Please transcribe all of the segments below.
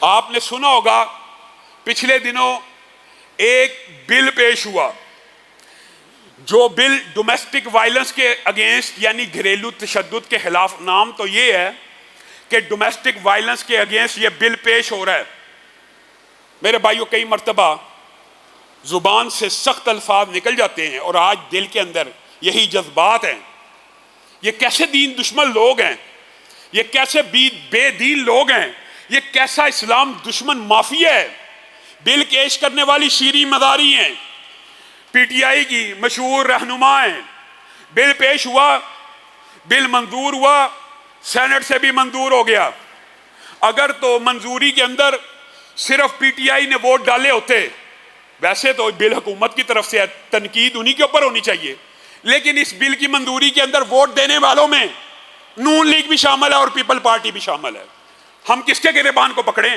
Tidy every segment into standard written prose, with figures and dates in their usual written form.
آپ نے سنا ہوگا پچھلے دنوں ایک بل پیش ہوا، جو بل ڈومیسٹک وائلنس کے اگینسٹ یعنی گھریلو تشدد کے خلاف، نام تو یہ ہے کہ ڈومیسٹک وائلنس کے اگینسٹ یہ بل پیش ہو رہا ہے۔ میرے بھائیوں، کئی مرتبہ زبان سے سخت الفاظ نکل جاتے ہیں اور آج دل کے اندر یہی جذبات ہیں۔ یہ کیسے دین دشمن لوگ ہیں، یہ کیسے بے دین لوگ ہیں، یہ کیسا اسلام دشمن مافیا ہے۔ بل پیش کرنے والی شیریں مداری ہیں، پی ٹی آئی کی مشہور رہنما ہیں۔ بل پیش ہوا، بل منظور ہوا، سینٹ سے بھی منظور ہو گیا۔ اگر تو منظوری کے اندر صرف پی ٹی آئی نے ووٹ ڈالے ہوتے، ویسے تو بل حکومت کی طرف سے ہے، تنقید انہی کے اوپر ہونی چاہیے، لیکن اس بل کی منظوری کے اندر ووٹ دینے والوں میں نون لیگ بھی شامل ہے اور پیپل پارٹی بھی شامل ہے۔ ہم کس کے گریبان کو پکڑیں؟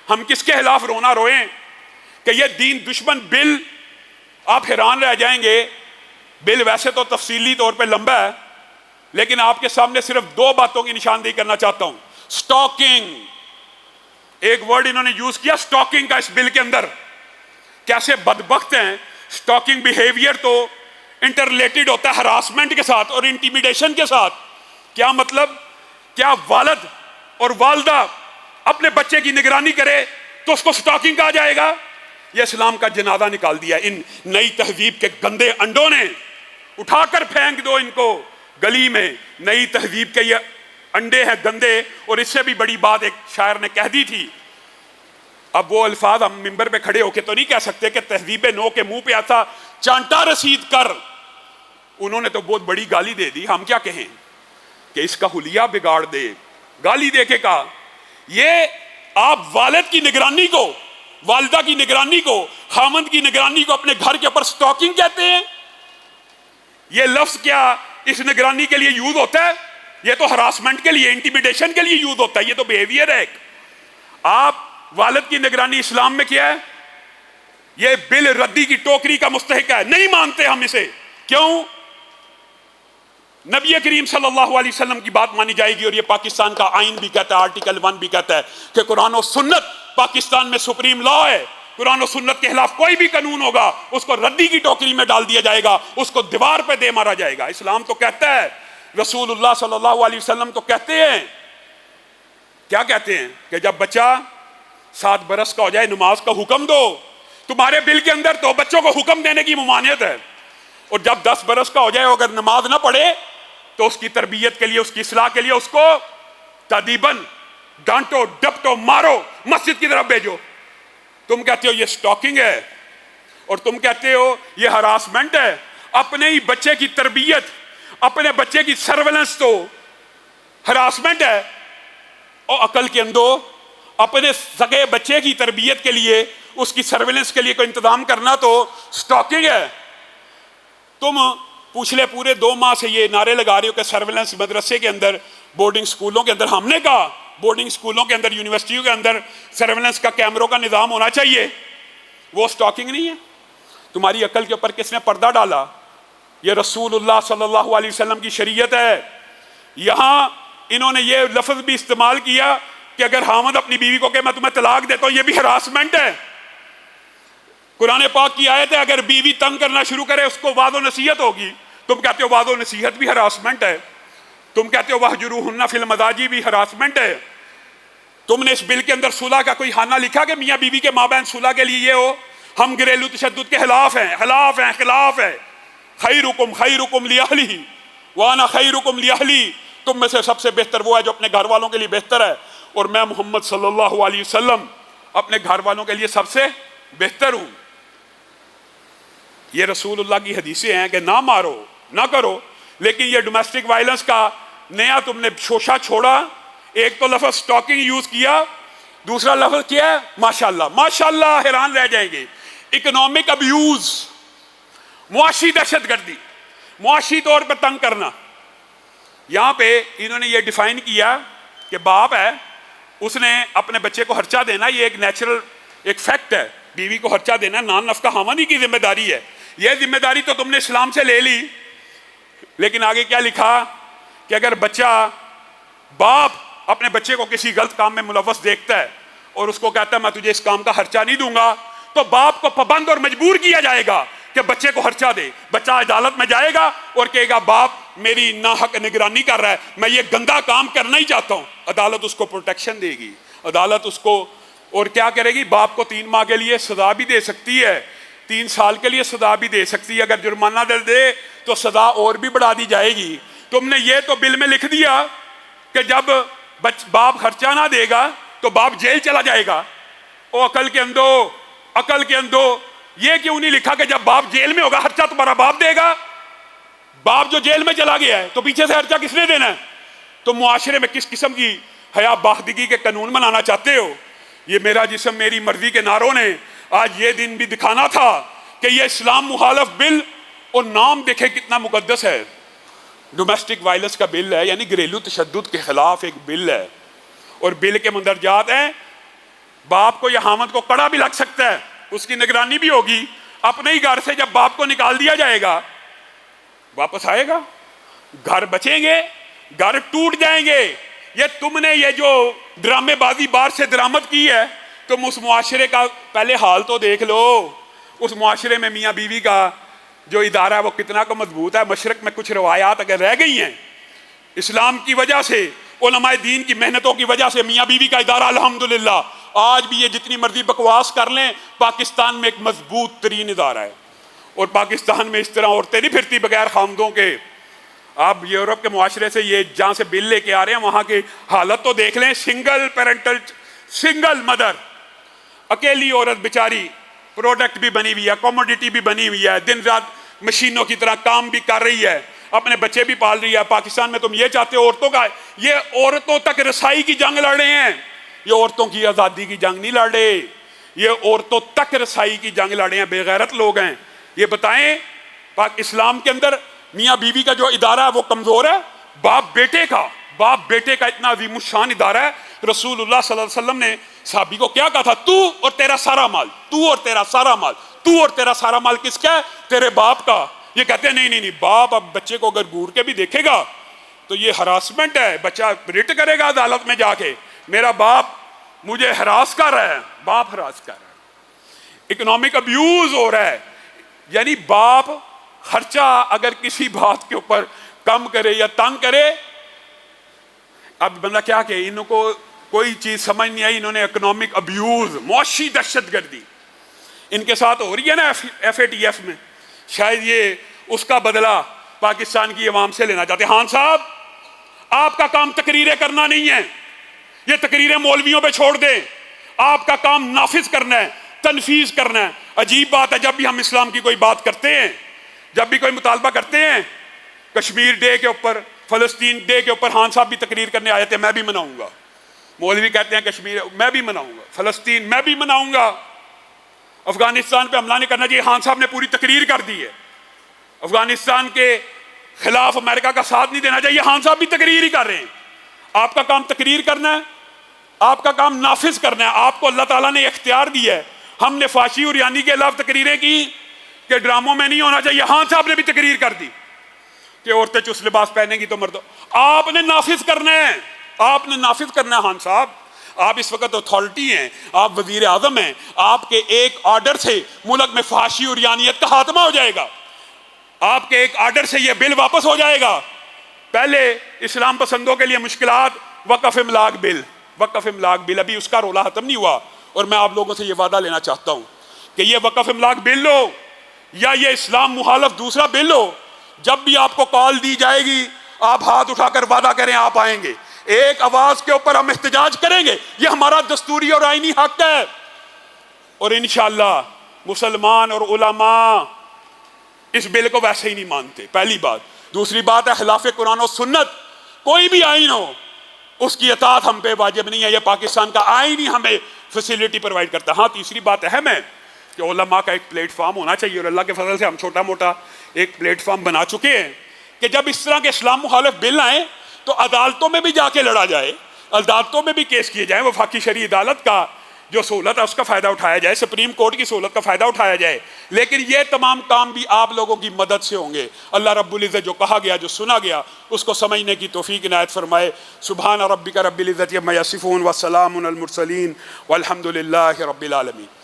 ہم کس کے خلاف رونا روئیں کہ یہ دین دشمن بل؟ آپ حیران رہ جائیں گے۔ بل ویسے تو تفصیلی طور پہ لمبا ہے، لیکن آپ کے سامنے صرف دو باتوں کی نشاندہی کرنا چاہتا ہوں۔ سٹاکنگ، ایک ورڈ انہوں نے یوز کیا سٹاکنگ کا اس بل کے اندر۔ کیسے بدبخت ہیں۔ سٹاکنگ بیہیویئر تو انٹر ریلیٹڈ ہوتا ہے ہراسمنٹ کے ساتھ اور انٹیمیڈیشن کے ساتھ۔ کیا مطلب؟ کیا والد اور والدہ اپنے بچے کی نگرانی کرے تو اس کو سٹاکنگ کہا جائے گا؟ یہ اسلام کا جنازہ نکال دیا ان نئی تہذیب کے گندے انڈوں نے۔ اٹھا کر پھینک دو ان کو گلی میں۔ نئی تہذیب کے یہ انڈے ہیں گندے، اور اس سے بھی بڑی بات ایک شاعر نے کہہ دی تھی۔ اب وہ الفاظ ہم ممبر پہ کھڑے ہو کے تو نہیں کہہ سکتے کہ تہذیب نو کے منہ پہ ایسا چانٹا رسید کر۔ انہوں نے تو بہت بڑی گالی دے دی، ہم کیا کہیں کہ اس کا حلیہ بگاڑ دے۔ گالی دے کے کہا یہ آپ والد کی نگرانی کو، والدہ کی نگرانی کو، خامند کی نگرانی کو اپنے گھر کے اوپر سٹاکنگ کہتے ہیں؟ یہ لفظ کیا اس نگرانی کے لیے یوز ہوتا ہے؟ یہ تو ہراسمنٹ کے لیے، انٹیمیڈیشن کے لیے یوز ہوتا ہے۔ یہ تو بیہیویئر ہے ایک۔ آپ والد کی نگرانی اسلام میں کیا ہے؟ یہ بل ردی کی ٹوکری کا مستحق ہے، نہیں مانتے ہم اسے۔ کیوں؟ نبی کریم صلی اللہ علیہ وسلم کی بات مانی جائے گی، اور یہ پاکستان کا آئین بھی کہتا ہے، آرٹیکل 1 بھی کہتا ہے کہ قرآن و سنت پاکستان میں سپریم لا ہے۔ قرآن و سنت کے خلاف کوئی بھی قانون ہوگا اس کو ردی کی ٹوکری میں ڈال دیا جائے گا، اس کو دیوار پہ دے مارا جائے گا۔ اسلام تو کہتا ہے، رسول اللہ صلی اللہ علیہ وسلم تو کہتے ہیں، کیا کہتے ہیں کہ جب بچہ 7 برس کا ہو جائے نماز کا حکم دو۔ تمہارے بل کے اندر تو بچوں کو حکم دینے کی ممانعت ہے، اور جب 10 برس کا ہو جائے اگر نماز نہ پڑھے تو اس کی تربیت کے لیے، اس کی اصلاح کے لیے اس کو تادیباً ڈانٹو، ڈپٹو، مارو، مسجد کی طرف بھیجو۔ تم کہتے ہو یہ سٹاکنگ ہے، اور تم کہتے ہو یہ ہراسمنٹ ہے۔ اپنے ہی بچے کی تربیت، اپنے بچے کی سرویلنس تو ہراسمنٹ ہے، اور عقل کے اندو اپنے سگے بچے کی تربیت کے لیے، اس کی سرویلنس کے لیے کوئی انتظام کرنا تو سٹاکنگ ہے۔ تم پچھلے پورے 2 ماہ سے یہ نعرے لگا رہے ہو کہ سرویلنس مدرسے کے اندر، بورڈنگ سکولوں کے اندر۔ ہم نے کہا بورڈنگ سکولوں کے اندر، یونیورسٹیوں کے اندر سرویلنس کا، کیمروں کا نظام ہونا چاہیے۔ وہ سٹاکنگ نہیں ہے؟ تمہاری عقل کے اوپر کس نے پردہ ڈالا؟ یہ رسول اللہ صلی اللہ علیہ وسلم کی شریعت ہے۔ یہاں انہوں نے یہ لفظ بھی استعمال کیا کہ اگر خامد اپنی بیوی کو کہ میں تمہیں طلاق دیتا ہوں، یہ بھی ہراسمنٹ ہے۔ قرآن پاک کی آیت ہے اگر بیوی تنگ کرنا شروع کرے اس کو وعظ و نصیحت ہوگی۔ تم کہتے ہو وعظ و نصیحت بھی ہراسمنٹ ہے۔ تم کہتے ہو وَاهْجُرُوهُنَّ فِي الْمَضَاجِعِ بھی ہراسمنٹ ہے۔ تم نے اس بل کے اندر صلح کا کوئی خانہ لکھا کہ میاں بیوی کے مابین صلح کے لیے یہ ہو؟ ہم گھریلو تشدد کے خلاف ہیں، خلاف ہیں۔ خیرکم خیرکم لأہلہ وانا خیرکم لأہلی۔ تم میں سے سب سے بہتر وہ ہے جو اپنے گھر والوں کے لیے بہتر ہے، اور میں محمد صلی اللہ علیہ وسلم اپنے گھر والوں کے لیے سب سے بہتر ہوں۔ یہ رسول اللہ کی حدیثیں ہیں کہ نہ مارو، نہ کرو، لیکن یہ ڈومیسٹک وائلنس کا نیا تم نے شوشہ چھوڑا۔ ایک تو لفظ سٹاکنگ یوز کیا، دوسرا لفظ کیا ہے ماشاءاللہ۔ ماشاءاللہ حیران رہ جائیں گے۔ اکنامک ابیوز، معاشی دہشت گردی، معاشی طور پہ تنگ کرنا۔ یہاں پہ انہوں نے یہ ڈیفائن کیا کہ باپ ہے، اس نے اپنے بچے کو خرچہ دینا، یہ ایک نیچرل ایک فیکٹ ہے۔ بیوی کو خرچہ دینا نان نفقہ خاوند ہی کی ذمہ داری ہے۔ یہ ذمہ داری تو تم نے اسلام سے لے لی، لیکن آگے کیا لکھا کہ اگر بچہ، باپ اپنے بچے کو کسی غلط کام میں ملوث دیکھتا ہے اور اس کو کہتا ہے میں تجھے اس کام کا خرچہ نہیں دوں گا، تو باپ کو پابند اور مجبور کیا جائے گا کہ بچے کو خرچہ دے. بچہ عدالت میں جائے گا اور کہے گا باپ میری ناحق نگرانی کر رہا ہے، میں یہ گندا کام کرنا ہی چاہتا ہوں. عدالت اس کو پروٹیکشن دے گی، عدالت اس کو اور کیا کرے گی، باپ کو 3 ماہ کے لیے سزا بھی دے سکتی ہے، 3 سال کے لیے سزا بھی دے سکتی ہے. اگر جرمانہ دے تو سزا اور بھی بڑھا دی جائے گی. تم نے یہ تو بل میں لکھ دیا کہ جب باپ خرچہ نہ دے گا تو باپ جیل چلا جائے گا. او عقل کے اندھو، عقل کے اندھو، یہ کیوں نہیں لکھا کہ جب باپ جیل میں ہوگا خرچہ تمہارا باپ دے گا؟ باپ جو جیل میں چلا گیا ہے تو پیچھے سے خرچہ کس نے دینا ہے؟ تو معاشرے میں کس قسم کی حیا باختگی کے قانون بنانا چاہتے ہو؟ یہ میرا جسم میری مرضی کے نعروں نے آج یہ دن بھی دکھانا تھا کہ یہ اسلام مخالف بل، اور نام دیکھیں کتنا مقدس ہے، ڈومیسٹک وائلنس کا بل ہے، یعنی گھریلو تشدد کے خلاف ایک بل ہے. اور بل کے مندرجات ہیں باپ کو یا حامد کو کڑا بھی لگ سکتا ہے، اس کی نگرانی بھی ہوگی. اپنے ہی گھر سے جب باپ کو نکال دیا جائے گا واپس آئے گا؟ گھر بچیں گے؟ گھر ٹوٹ جائیں گے. یہ تم نے یہ جو ڈرامے بازی باہر سے درآمد کی ہے، تم اس معاشرے کا پہلے حال تو دیکھ لو. اس معاشرے میں میاں بیوی کا جو ادارہ ہے وہ کتنا کو مضبوط ہے. مشرق میں کچھ روایات اگر رہ گئی ہیں اسلام کی وجہ سے، علماء دین کی محنتوں کی وجہ سے، میاں بیوی کا ادارہ الحمدللہ آج بھی یہ جتنی مرضی بکواس کر لیں پاکستان میں ایک مضبوط ترین ادارہ ہے. اور پاکستان میں اس طرح عورتیں نہیں پھرتی بغیر خامدوں کے. آپ یورپ کے معاشرے سے یہ جہاں سے بل لے کے آ رہے ہیں وہاں کی حالت تو دیکھ لیں. سنگل مدر، اکیلی عورت بیچاری پروڈکٹ بھی بنی ہوئی ہے، کوموڈیٹی بھی بنی ہوئی ہے، دن رات مشینوں کی طرح کام بھی کر رہی ہے، اپنے بچے بھی پال رہی ہے. پاکستان میں تم یہ چاہتے ہو عورتوں کا، یہ عورتوں تک رسائی کی جنگ لڑ رہے ہیں. یہ عورتوں کی آزادی کی جنگ نہیں لڑ رہے، یہ عورتوں تک رسائی کی جنگ لڑ رہے ہیں. بے غیرت لوگ ہیں. یہ بتائیں اسلام کے اندر میاں بیوی کا جو ادارہ ہے وہ کمزور ہے؟ باپ بیٹے کا اتنا عظیم الشان ادارہ ہے. رسول اللہ صلی اللہ علیہ وسلم نے صحابی کو کیا کہا تھا؟ تو اور تیرا سارا مال، تو اور تیرا سارا مال، تو اور تیرا سارا مال کس کا ہے؟ تیرے باپ کا. یہ کہتے ہیں نہیں، باپ اب بچے کو اگر گور کے بھی دیکھے گا تو یہ ہراسمنٹ ہے، بچہ رٹ کرے گا عدالت میں جا کے، میرا باپ مجھے ہراس کر رہا ہے. باپ ہراس کر رہا ہے، اکنامک ابیوز ہو رہا ہے. یعنی باپ خرچہ اگر کسی بات کے اوپر کم کرے یا تنگ کرے، اب بندہ کیا کہ انہوں کو کوئی چیز سمجھ نہیں آئی. انہوں نے اکنامک ابیوز، معاشی دہشت گردی ان کے ساتھ ہو رہی ہے نا FATF میں. شاید یہ اس کا بدلہ پاکستان کی عوام سے لینا چاہتے ہیں. خان صاحب آپ کا کام تقریریں کرنا نہیں ہے، یہ تقریریں مولویوں پہ چھوڑ دیں. آپ کا کام نافذ کرنا ہے، تنفیذ کرنا ہے. عجیب بات ہے، جب بھی ہم اسلام کی کوئی بات کرتے ہیں، جب بھی کوئی مطالبہ کرتے ہیں، کشمیر ڈے کے اوپر، فلسطین ڈے کے اوپر خان صاحب بھی تقریر کرنے آئے تھے، میں بھی مناؤں گا. مولوی کہتے ہیں کشمیر میں بھی مناؤں گا، فلسطین میں بھی مناؤں گا، افغانستان پہ حملہ نہیں کرنا چاہیے. خان صاحب نے پوری تقریر کر دی ہے، افغانستان کے خلاف امریکہ کا ساتھ نہیں دینا چاہیے. خان صاحب بھی تقریر ہی کر رہے ہیں. آپ کا کام تقریر کرنا ہے، آپ کا کام نافذ کرنا ہے. آپ کو اللہ تعالیٰ نے اختیار دیا ہے. ہم نے فاشی اور یانی کے خلاف تقریریں کی کہ ڈراموں میں نہیں ہونا چاہیے. خان صاحب نے بھی تقریر کر دی کہ عورتیں چس لباس پہنیں گی تو مردوں. آپ نے نافذ کرنا ہے، آپ نے نافذ کرنا ہے. خان صاحب آپ اس وقت اتھارٹی ہیں، آپ وزیر اعظم ہیں، آپ کے ایک آرڈر سے ملک میں فحاشی اور یانیت کا خاتمہ ہو جائے گا. آپ کے ایک آرڈر سے یہ بل واپس ہو جائے گا. پہلے اسلام پسندوں کے لیے مشکلات، وقف املاک بل ابھی اس کا رولا ختم نہیں ہوا. اور میں آپ لوگوں سے یہ وعدہ لینا چاہتا ہوں کہ یہ وقف املاک بل ہو یا یہ اسلام مخالف دوسرا بل ہو، جب بھی آپ کو کال دی جائے گی آپ ہاتھ اٹھا کر وعدہ کریں آپ آئیں گے. ایک آواز کے اوپر ہم احتجاج کریں گے، یہ ہمارا دستوری اور آئینی حق ہے. اور انشاءاللہ مسلمان اور علماء اس بل کو ویسے ہی نہیں مانتے، پہلی بات. دوسری بات ہے خلاف قرآن و سنت کوئی بھی آئین ہو اس کی اطاعت ہم پہ واجب نہیں ہے. یہ پاکستان کا آئین ہی ہمیں فیسیلیٹی پرووائڈ کرتا ہے. ہاں تیسری بات اہم ہے کہ علماء کا ایک پلیٹ فارم ہونا چاہیے، اور اللہ کے فضل سے ہم چھوٹا موٹا ایک پلیٹ فارم بنا چکے ہیں کہ جب اس طرح کے اسلام مخالف بل آئیں تو عدالتوں میں بھی جا کے لڑا جائے، عدالتوں میں بھی کیس کیے جائیں. وفاقی شرعی عدالت کا جو سہولت ہے اس کا فائدہ اٹھایا جائے، سپریم کورٹ کی سہولت کا فائدہ اٹھایا جائے، لیکن یہ تمام کام بھی آپ لوگوں کی مدد سے ہوں گے۔ اللہ رب العزت جو کہا گیا، جو سنا گیا، اس کو سمجھنے کی توفیق عنایت فرمائے۔ سبحان ربک رب العزت عما یصفون وسلام علی المرسلین والحمد للہ رب العالمین۔